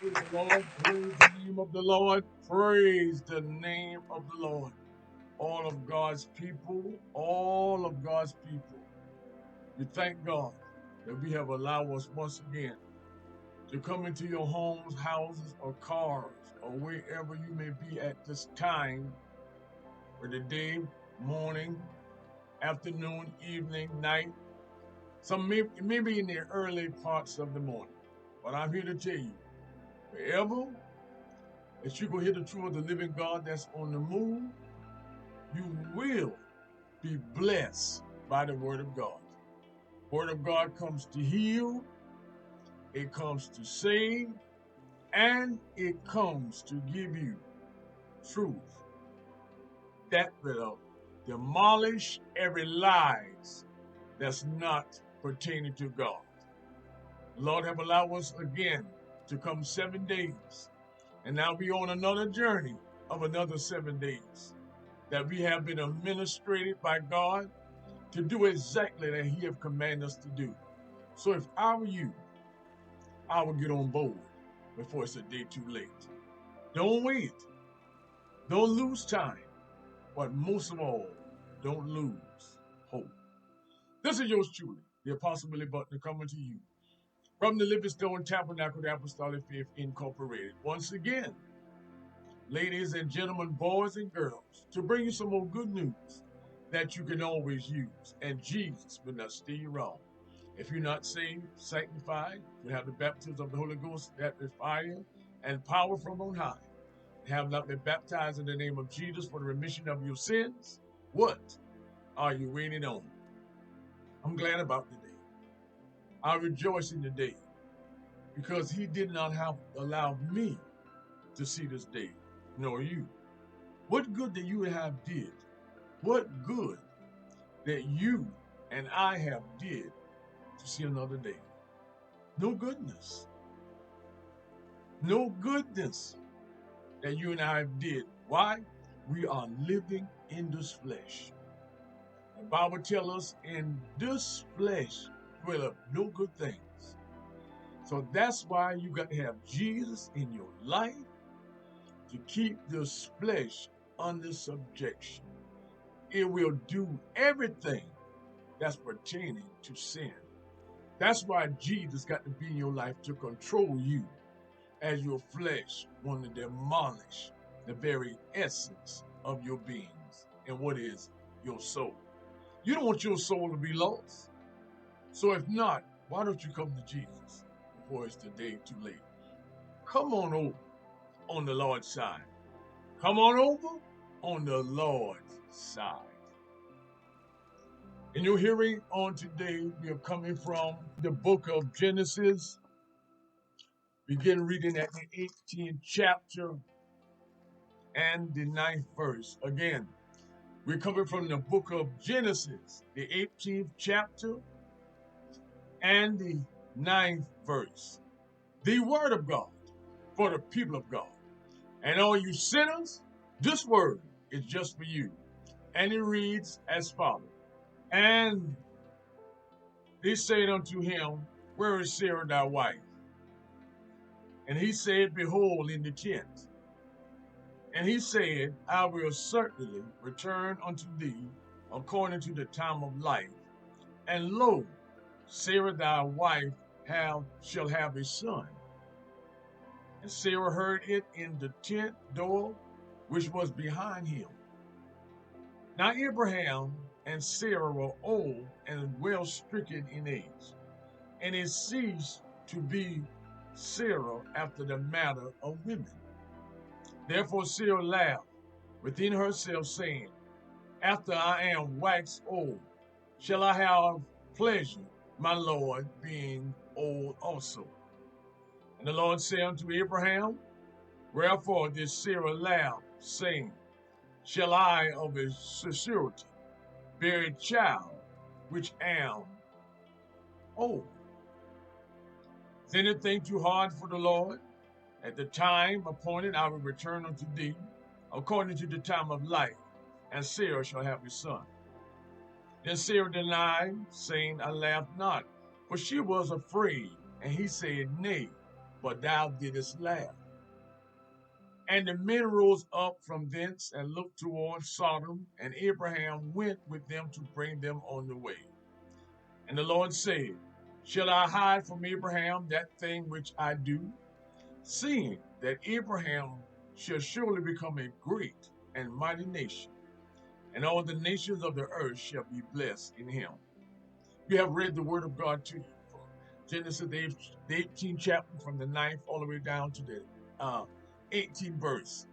Praise the Lord. Praise the name of the Lord. Praise the name of the Lord. All of God's people, all of God's people, we thank God that we have allowed us once again to come into your homes, houses, or cars, or wherever you may be at this time, for the day, morning, afternoon, evening, night. Some maybe in the early parts of the morning. But I'm here to tell you, wherever that you go hear the truth of the living God that's on the move, you will be blessed by the word of God. Word of God comes to heal, it comes to save, and it comes to give you truth that will demolish every lies that's not pertaining to God. The Lord have allowed us again to come 7 days, and now we on another journey of another 7 days that we have been administrated by God to do exactly that He have commanded us to do. So if I were you, I would get on board before it's a day too late. Don't wait. Don't lose time. But most of all, don't lose hope. This is yours truly, the Apostle Billy Butler, coming to you from the Livingstone Tabernacle the Apostolic Faith Incorporated. Once again, ladies and gentlemen, boys and girls, to bring you some more good news that you can always use, and Jesus will not steer you wrong. If you're not saved, sanctified, you have the baptism of the Holy Ghost, that is fire and power from on high, have not been baptized in the name of Jesus for the remission of your sins, what are you waiting on? I'm glad about the day. I rejoice in the day because He did not have allowed me to see this day, nor you. What good that you have did? What good that you and I have did to see another day? No goodness. No goodness that you and I did. Why? We are living in this flesh. The Bible tells us in this flesh dwelleth no good things. So that's why you got to have Jesus in your life to keep this flesh under subjection. It will do everything that's pertaining to sin. That's why Jesus got to be in your life to control you as your flesh want to demolish the very essence of your beings and what is your soul. You don't want your soul to be lost. So if not, why don't you come to Jesus before it's the day too late? Come on over on the Lord's side. Come on over on the Lord's side. In your hearing on today, we are coming from the book of Genesis. Begin reading at the 18th chapter and the 9th verse. Again, we're coming from the book of Genesis, the 18th chapter and the 9th verse. The word of God for the people of God. And all you sinners, this word is just for you. And it reads as follows. And they said unto him, where is Sarah thy wife? And he said, behold, in the tent. And he said, I will certainly return unto thee according to the time of life. And lo, Sarah thy wife shall have a son. And Sarah heard it in the tent door which was behind him. Now Abraham and Sarah were old and well stricken in age, and it ceased to be Sarah after the manner of women. Therefore Sarah laughed within herself, saying, after I am waxed old, shall I have pleasure, my Lord, being old also? And the Lord said unto Abraham, wherefore did Sarah laugh, saying, shall I of a surety bear a child which am old? Is anything too hard for the Lord? At the time appointed I will return unto thee, according to the time of life, and Sarah shall have a son. Then Sarah denied, saying, I laughed not, for she was afraid. And he said, nay, but thou didst laugh. And the men rose up from thence and looked toward Sodom, and Abraham went with them to bring them on the way. And the Lord said, Shall I hide from Abraham that thing which I do? Seeing that Abraham shall surely become a great and mighty nation, and all the nations of the earth shall be blessed in him. We have read the word of God to you from Genesis, the 18th chapter, from the 9th all the way down to the 18th verse,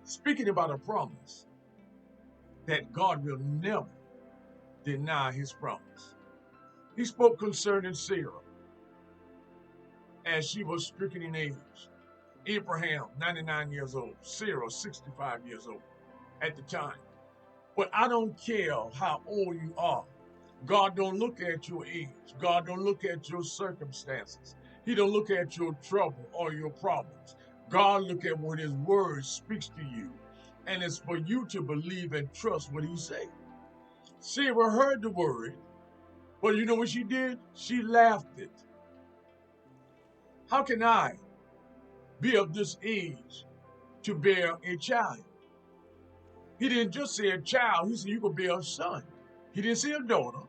speaking about a promise that God will never deny his promise. He spoke concerning Sarah as she was stricken in age. Abraham, 99 years old. Sarah, 65 years old at the time. But I don't care how old you are. God don't look at your age. God don't look at your circumstances. He don't look at your trouble or your problems. God look at what his word speaks to you. And it's for you to believe and trust what he said. Sarah heard the word, but you know what she did? She laughed it. How can I be of this age to bear a child? He didn't just say a child. He said you could bear a son. He didn't say a daughter.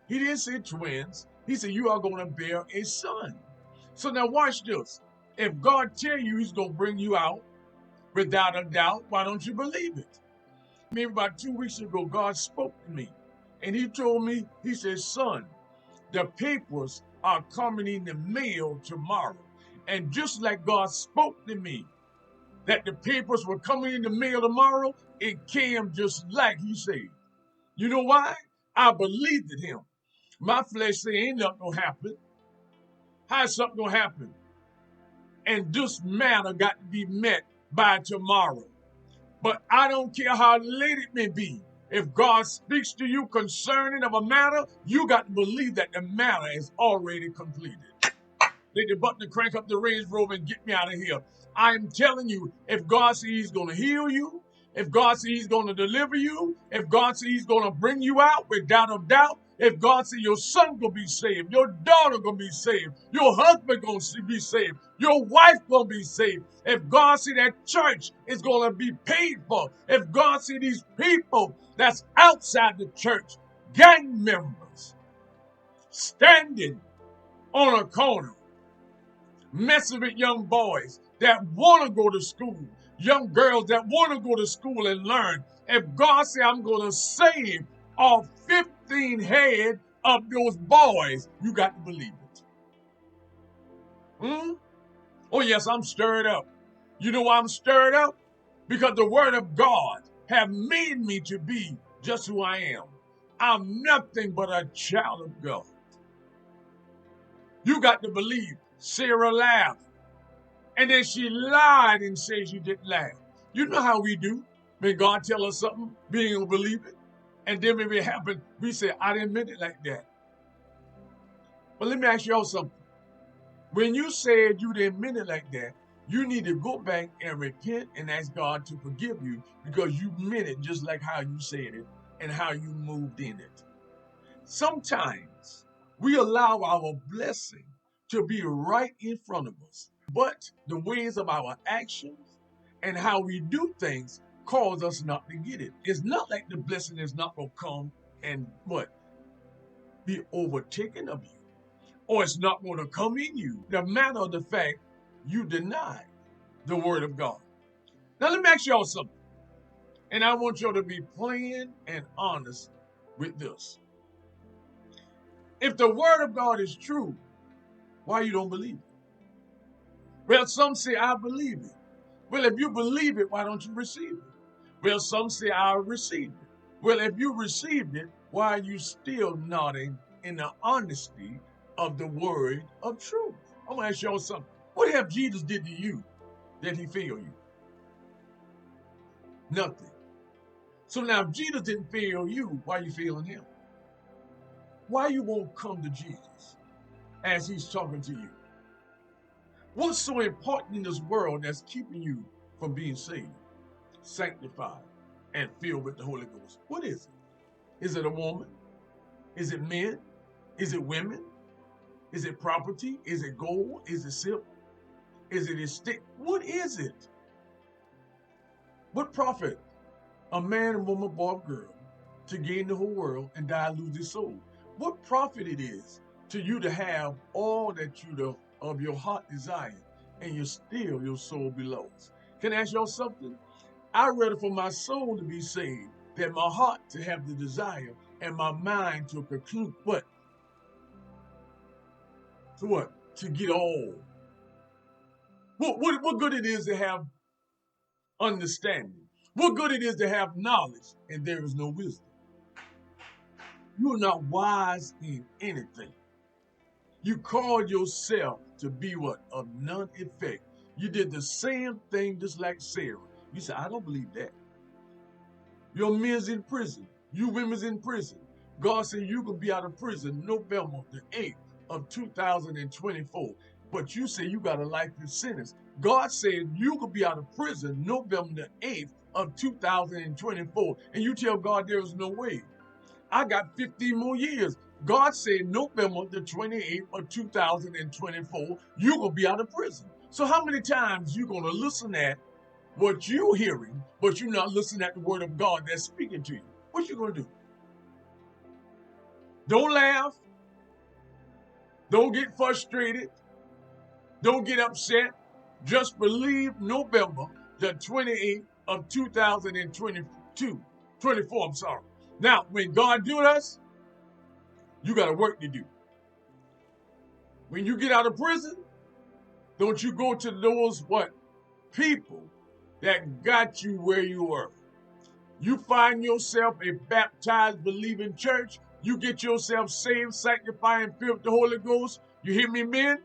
He didn't say twins. He said you are going to bear a son. So now watch this. If God tell you he's going to bring you out without a doubt, why don't you believe it? Maybe about 2 weeks ago, God spoke to me. And he told me, he said, son, the papers are coming in the mail tomorrow. And just like God spoke to me, that the papers were coming in the mail tomorrow, it came just like he said. You know why? I believed in him. My flesh said, ain't nothing gonna happen. How's something gonna happen? And this matter got to be met by tomorrow. But I don't care how late it may be. If God speaks to you concerning of a matter, you got to believe that the matter is already completed. They the button to crank up the Range Rover and get me out of here. I'm telling you, if God says he's going to heal you, if God says he's going to deliver you, if God says he's going to bring you out without a doubt, if God says your son going to be saved, your daughter going to be saved, your husband going to be saved, your wife going to be saved, if God says that church is going to be paid for, if God says these people that's outside the church, gang members, standing on a corner, messing with young boys that want to go to school, young girls that want to go to school and learn. If God said, I'm going to save all 15 head of those boys, you got to believe it. Oh, yes, I'm stirred up. You know why I'm stirred up? Because the word of God have made me to be just who I am. I'm nothing but a child of God. You got to believe. Sarah laughed. And then she lied and said she didn't laugh. You know how we do. When God tell us something, we ain't gonna believe it. And then when it happens, we say, I didn't mean it like that. But let me ask y'all something. When you said you didn't mean it like that, you need to go back and repent and ask God to forgive you because you meant it just like how you said it and how you moved in it. Sometimes we allow our blessing to be right in front of us, but the ways of our actions and how we do things cause us not to get it. It's not like the blessing is not going to come and be overtaken of you, or it's not going to come in you. The matter of the fact, you denied the word of God. Now let me ask y'all something, and I want y'all to be plain and honest with this. If the word of God is true, why you don't believe it? Well, some say, I believe it. Well, if you believe it, why don't you receive it? Well, some say, I received it. Well, if you received it, why are you still nodding in the honesty of the word of truth? I'm going to ask y'all something. What have Jesus did to you that he failed you? Nothing. So now if Jesus didn't fail you, why are you failing him? Why you won't come to Jesus as he's talking to you? What's so important in this world that's keeping you from being saved, sanctified, and filled with the Holy Ghost? What is it? Is it a woman? Is it men? Is it women? Is it property? Is it gold? Is it silver? Is it his stick? What is it? What profit a man, woman, boy, girl to gain the whole world and die lose his soul? What profit it is to you to have all that you of your heart desire and your soul be lost? Can I ask y'all something? I'd rather for my soul to be saved than my heart to have the desire and my mind to conclude what? To what? To get all. What good it is to have understanding. What good it is to have knowledge and there is no wisdom. You're not wise in anything. You called yourself to be what? Of none effect. You did the same thing just like Sarah. You said, I don't believe that. Your men's in prison. You women's in prison. God said you could be out of prison November the 8th of 2024. But you say you got a life sentence. God said you could be out of prison November the 8th of 2024. And you tell God there is no way. I got 15 more years. God said November the 28th of 2024, you're going to be out of prison. So how many times you going to listen at what you're hearing, but you're not listening at the word of God that's speaking to you? What you going to do? Don't laugh. Don't get frustrated. Don't get upset. Just believe November the 28th of 24, I'm sorry. Now, when God do us, you got a work to do. When you get out of prison, don't you go to those people that got you where you were. You find yourself a baptized, believing church. You get yourself saved, sanctified, and filled with the Holy Ghost. You hear me, men?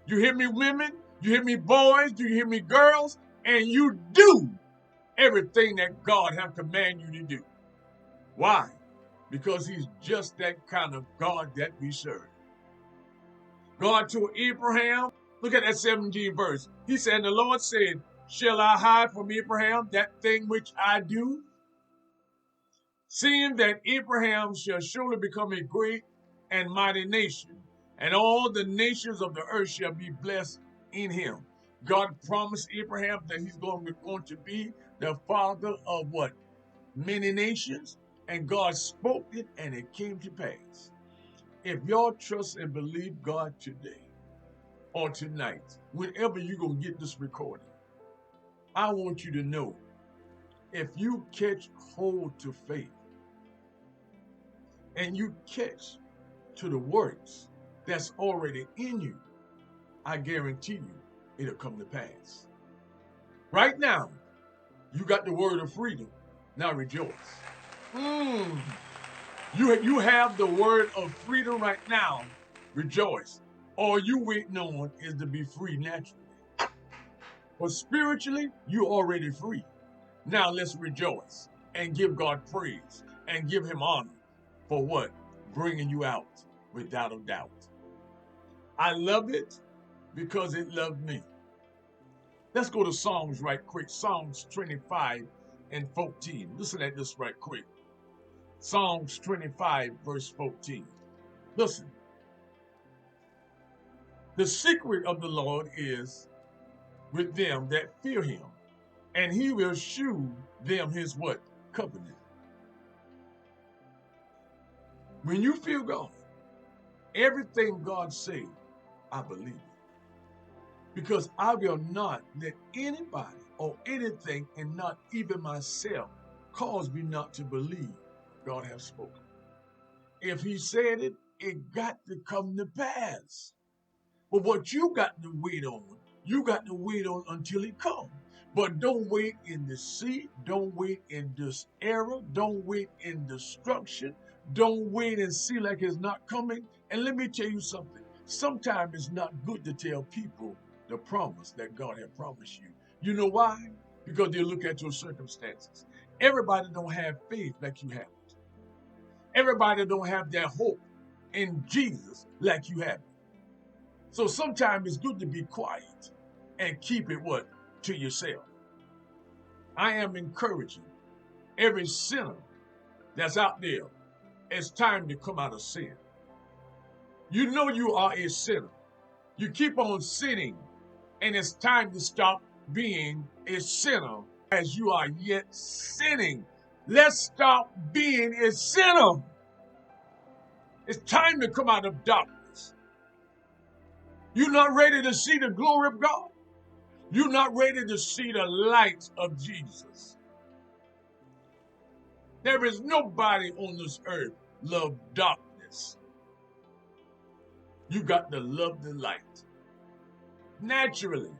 You hear me, women? You hear me, boys? Do you hear me, girls? And you do everything that God has commanded you to do. Why? Because he's just that kind of God that we serve. God told Abraham, look at that 17th verse. He said, the Lord said, shall I hide from Abraham that thing which I do? Seeing that Abraham shall surely become a great and mighty nation, and all the nations of the earth shall be blessed in him. God promised Abraham that he's going to be the father of what? Many nations. And God spoke it, and it came to pass. If y'all trust and believe God today or tonight, whenever you're going to get this recording, I want you to know, if you catch hold to faith and you catch to the works that's already in you, I guarantee you it'll come to pass. Right now, you got the word of freedom. Now rejoice. You have the word of freedom right now. Rejoice. All you waiting on is to be free naturally. But spiritually, you're already free. Now let's rejoice and give God praise and give him honor for what? Bringing you out without a doubt. I love it because it loved me. Let's go to Psalms right quick. Psalms 25 and 14. Listen at this right quick. Psalms 25 verse 14. Listen. The secret of the Lord is with them that fear him, and he will shew them his what? Covenant. When you fear God, everything God says, I believe it. Because I will not let anybody or anything, and not even myself, cause me not to believe God has spoken. If he said it, it got to come to pass. But what you got to wait on, you got to wait on until it comes. But don't wait in deceit. Don't wait in this error. Don't wait in destruction. Don't wait and see like it's not coming. And let me tell you something. Sometimes it's not good to tell people the promise that God had promised you. You know why? Because they look at your circumstances. Everybody don't have faith like you have it. Everybody don't have their hope in Jesus like you have it. So sometimes it's good to be quiet and keep it what? To yourself. I am encouraging every sinner that's out there. It's time to come out of sin. You know you are a sinner. You keep on sinning And it's time to stop being a sinner as you are yet sinning. Let's stop being a sinner. It's time to come out of darkness. You're not ready to see the glory of God. You're not ready to see the light of Jesus. There is nobody on this earth love darkness. You got to love the light. Naturally,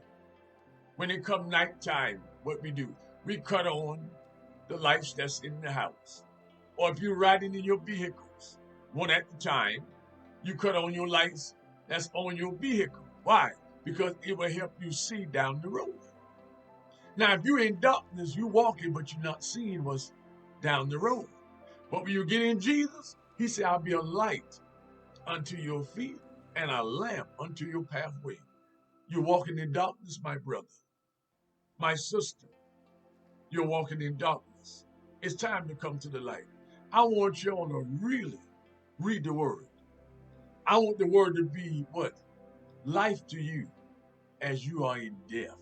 when it comes nighttime, what we do, we cut on the lights that's in the house. Or if you're riding in your vehicles, one at a time, you cut on your lights that's on your vehicle. Why? Because it will help you see down the road. Now, if you're in darkness, you're walking, but you're not seeing what's down the road. But when you get in Jesus, he said, I'll be a light unto your feet and a lamp unto your pathway. You're walking in darkness, my brother, my sister. You're walking in darkness. It's time to come to the light. I want y'all to really read the word. I want the word to be what? Life to you as you are in death.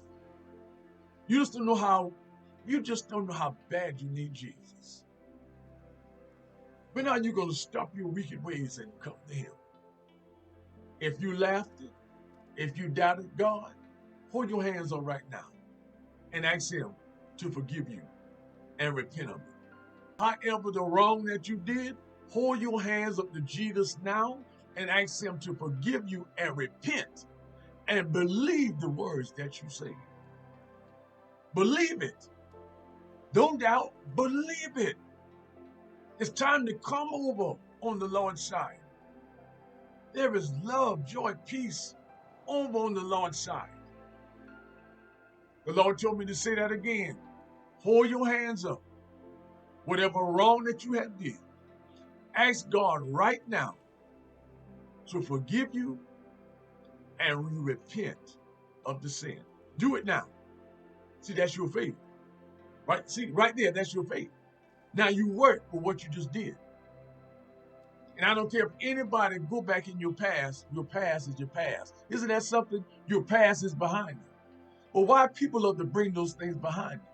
You just don't know how bad you need Jesus. When are you going to stop your wicked ways and come to him? If you laughed it, if you doubted God, hold your hands up right now and ask him to forgive you and repent of it. However, the wrong that you did, hold your hands up to Jesus now and ask him to forgive you and repent and believe the words that you say. Believe it. Don't doubt, believe it. It's time to come over on the Lord's side. There is love, joy, peace over on the Lord's side. The Lord told me to say that again. Hold your hands up. Whatever wrong that you have did, ask God right now to forgive you and repent of the sin. Do it now. See, that's your faith. Right? See, right there, that's your faith. Now you work for what you just did. And I don't care if anybody go back in your past is your past. Isn't that something? Your past is behind you. But why people love to bring those things behind you?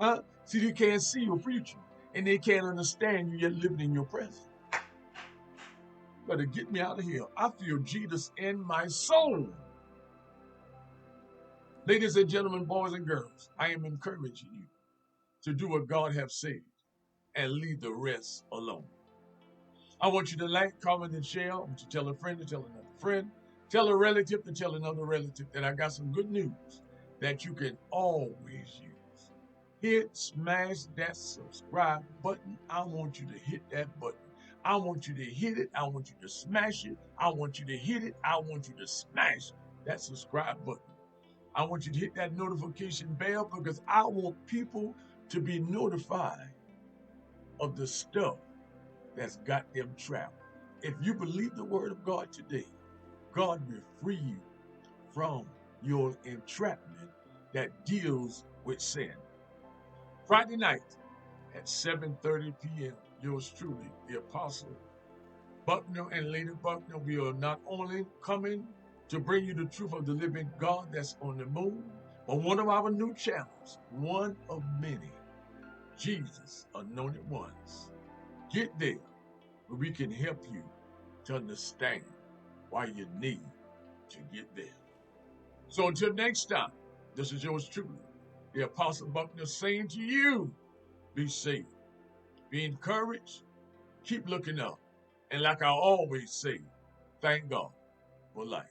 Huh? See, you can't see your future, and they can't understand you yet living in your present. Better get me out of here. I feel Jesus in my soul. Ladies and gentlemen, boys and girls, I am encouraging you to do what God has said and leave the rest alone. I want you to like, comment, and share. I want you to tell a friend to tell another friend. Tell a relative to tell another relative that I got some good news that you can always use. Hit, smash that subscribe button. I want you to hit that button. I want you to hit it. I want you to smash it. I want you to hit it. I want you to smash that subscribe button. I want you to hit that notification bell because I want people to be notified of the stuff that's got them trapped. If you believe the word of God today, God will free you from your entrapment that deals with sin. Friday night at 7:30 p.m., yours truly, the Apostle Buckner and Lady Buckner, we are not only coming to bring you the truth of the living God that's on the moon, but one of our new channels, one of many, Jesus Anointed Ones. Get there where we can help you to understand why you need to get there. So until next time, this is yours truly, the Apostle Buckner, saying to you, be safe, be encouraged, keep looking up. And like I always say, thank God for life.